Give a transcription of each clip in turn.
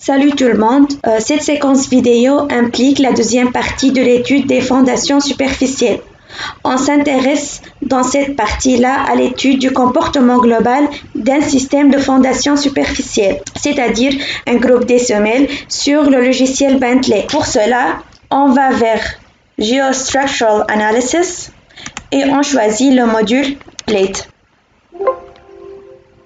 Salut tout le monde. Cette séquence vidéo implique la deuxième partie de l'étude des fondations superficielles. On s'intéresse dans cette partie-là à l'étude du comportement global d'un système de fondations superficielles, c'est-à-dire un groupe des semelles sur le logiciel Bentley. Pour cela, on va vers Geostructural Analysis et on choisit le module Plate.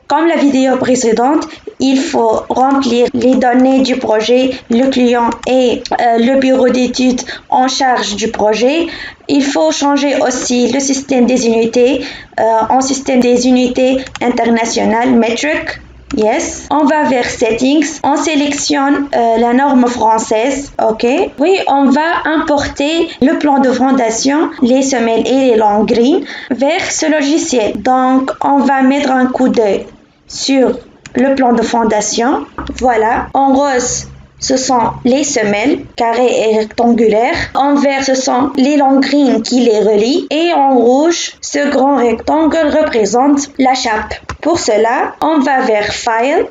Comme la vidéo précédente, il faut remplir les données du projet, le client et le bureau d'études en charge du projet. Il faut changer aussi le système des unités en système des unités internationales metric. Yes. On va vers Settings. On sélectionne la norme française. OK. Oui, on va importer le plan de fondation, les semelles et les longs greens vers ce logiciel. Donc, on va mettre un coup d'œil sur le plan de fondation. Voilà. En rose, ce sont les semelles carrées et rectangulaires. En vert, ce sont les longs greens qui les relient. Et en rouge, ce grand rectangle représente la chape. Pour cela, on va vers File,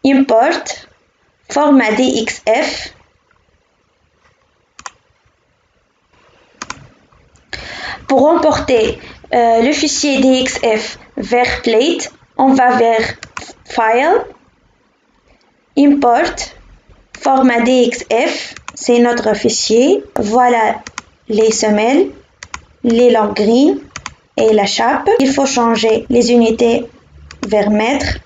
Import, Format DXF. Pour emporter le fichier DXF vers Plate, on va vers File, Import, Format DXF, c'est notre fichier. Voilà les semelles, les longs greens et la chape. Il faut changer les unités vers mètres.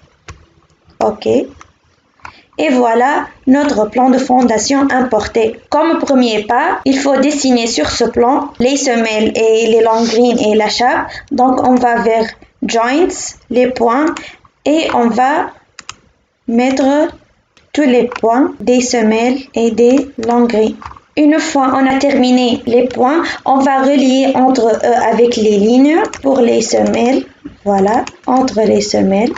OK. Et voilà notre plan de fondation importé. Comme premier pas, il faut dessiner sur ce plan les semelles et les longs greens et la chape. Donc on va vers Joints, les points, et on va mettre tous les points des semelles et des longs greens. Une fois on a terminé les points, on va relier entre eux avec les lignes pour les semelles. Voilà, entre les semelles.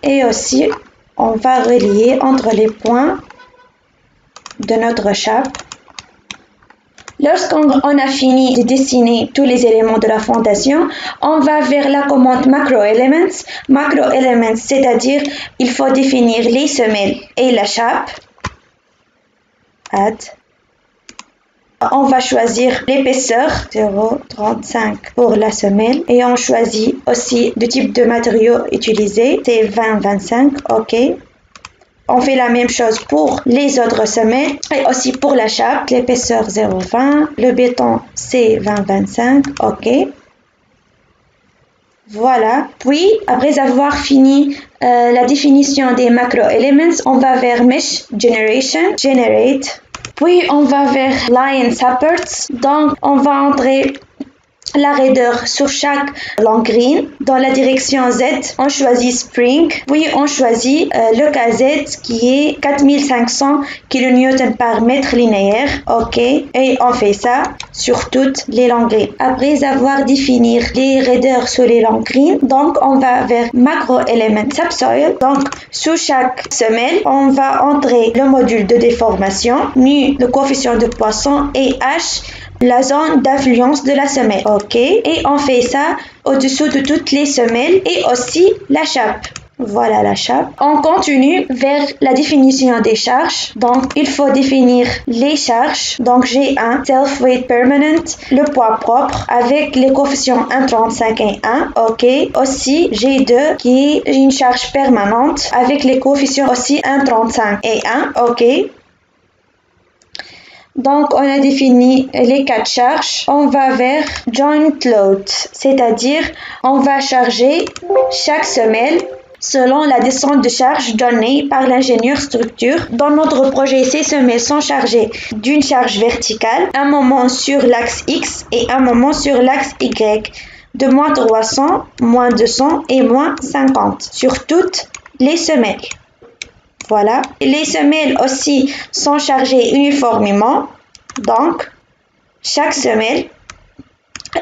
Et aussi, on va relier entre les points de notre chape. Lorsqu'on a fini de dessiner tous les éléments de la fondation, on va vers la commande Macro Elements. Macro Elements, c'est-à-dire il faut définir les semelles et la chape. Add. On va choisir l'épaisseur 0,35 pour la semelle et on choisit aussi le type de matériau utilisé, c'est 20-25, OK. On fait la même chose pour les autres semelles et aussi pour la chape, l'épaisseur 0,20, le béton c'est 20-25, OK. Voilà. Puis, après avoir fini la définition des macro elements, on va vers Mesh Generation, Generate. Puis, on va vers Line Supports. Donc, on va entrer la raideur sur chaque long green. Dans la direction Z, on choisit Spring. Puis, on choisit le KZ qui est 4500 kN par mètre linéaire. OK. Et on fait ça sur toutes les long greens. Après avoir défini les raideurs sur les long greens, donc on va vers Macro Element Subsoil. Donc, sous chaque semelle, on va entrer le module de déformation, nu, le coefficient de Poisson et H, la zone d'influence de la semelle. OK. Et on fait ça au-dessous de toutes les semelles et aussi la chape. Voilà la chape. On continue vers la définition des charges. Donc, il faut définir les charges. Donc, G1, Self-Weight Permanent, le poids propre avec les coefficients 1,35 et 1. OK. Aussi, G2 qui est une charge permanente avec les coefficients aussi 1,35 et 1. OK. Donc, on a défini les 4 charges. On va vers Joint Load, c'est-à-dire on va charger chaque semelle selon la descente de charge donnée par l'ingénieur structure. Dans notre projet, ces semelles sont chargées d'une charge verticale, un moment sur l'axe X et un moment sur l'axe Y, de moins 300, moins 200 et moins 50 sur toutes les semelles. Voilà. Les semelles aussi sont chargées uniformément. Donc, chaque semelle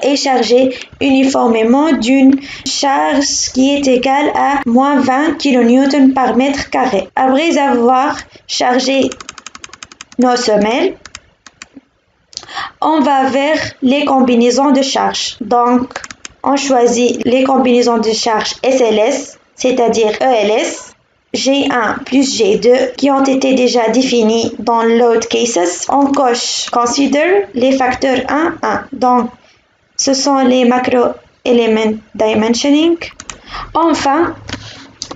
est chargée uniformément d'une charge qui est égale à moins 20 kN par mètre carré. Après avoir chargé nos semelles, on va vers les combinaisons de charges. Donc, On choisit les combinaisons de charges SLS, c'est-à-dire ELS, G1 plus G2 qui ont été déjà définis dans load cases. On coche Consider les facteurs 1, 1. Donc, ce sont les macro element dimensioning. Enfin,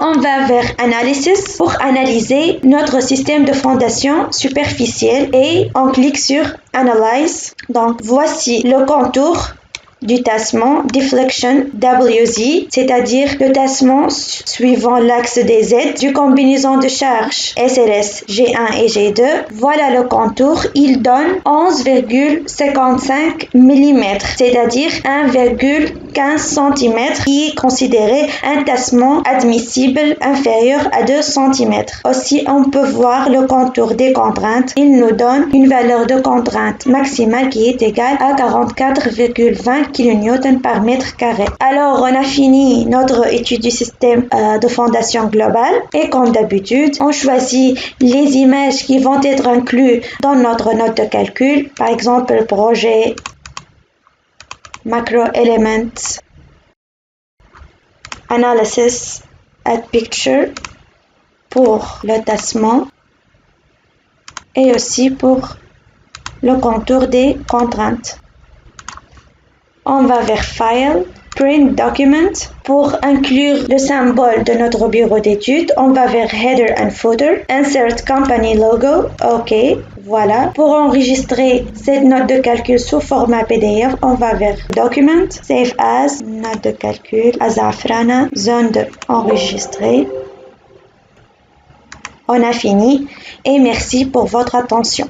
on va vers Analysis pour analyser notre système de fondation superficielle et on clique sur Analyze. Donc, voici le contour du tassement Deflection WZ, c'est-à-dire le tassement suivant l'axe des Z du combinaison de charges SLS G1 et G2. Voilà le contour, il donne 11,55 mm, c'est-à-dire 1,15 cm qui est considéré un tassement admissible inférieur à 2 cm. Aussi, on peut voir le contour des contraintes. Il nous donne une valeur de contrainte maximale qui est égale à 44,20 kN par mètre carré. Alors, on a fini notre étude du système de fondation globale et comme d'habitude, on choisit les images qui vont être incluses dans notre note de calcul. Par exemple, le projet Macro Elements Analysis at Picture pour le tassement et aussi pour le contour des contraintes. On va vers File, Print Document. Pour inclure le symbole de notre bureau d'études, on va vers Header and Footer, Insert Company Logo, OK, voilà. Pour enregistrer cette note de calcul sous format PDF, on va vers Document, Save As, note de calcul, Azafrana, zone de enregistrer. On a fini et merci pour votre attention.